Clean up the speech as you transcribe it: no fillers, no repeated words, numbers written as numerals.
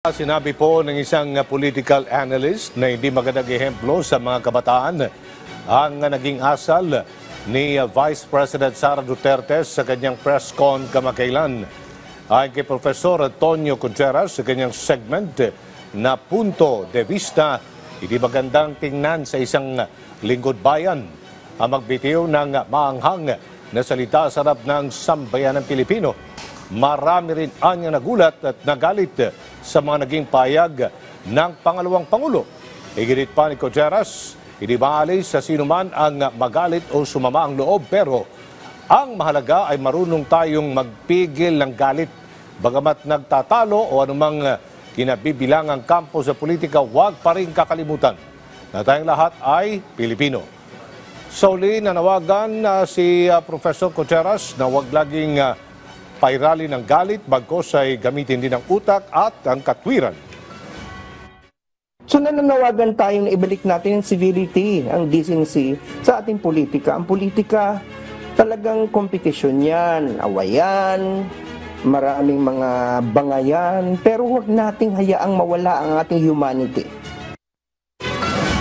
Sinabi po ng isang political analyst na hindi magandang ehemplo sa mga kabataan ang naging asal ni Vice President Sara Duterte sa kanyang press con kamakailan. Ayon kay Professor Antonio Contreras sa kanyang segment na punto de vista, hindi magandang tingnan sa isang lingkod bayan ang magbitiw ng maanghang na salita sa harap ng sambayanang Pilipino. Marami rin anya nagulat at nagalit sa mga naging payag ng pangalawang Pangulo. Higit pa ni Contreras, hindi maalis sa sino man ang magalit o sumama ang loob, pero ang mahalaga ay marunong tayong magpigil ng galit. Bagamat nagtatalo o anumang kinabibilangang kampo sa politika, huwag pa rin kakalimutan na tayong lahat ay Pilipino. Sauli, nanawagan si Professor Contreras na huwag laging pairali ng galit, bagkos ay gamitin din ang utak at ang katwiran. So nananawagan tayo na ibalik natin ang civility, ang decency sa ating politika. Ang politika talagang kompetisyon yan, awayan, maraming mga bangayan, pero huwag nating hayaang mawala ang ating humanity.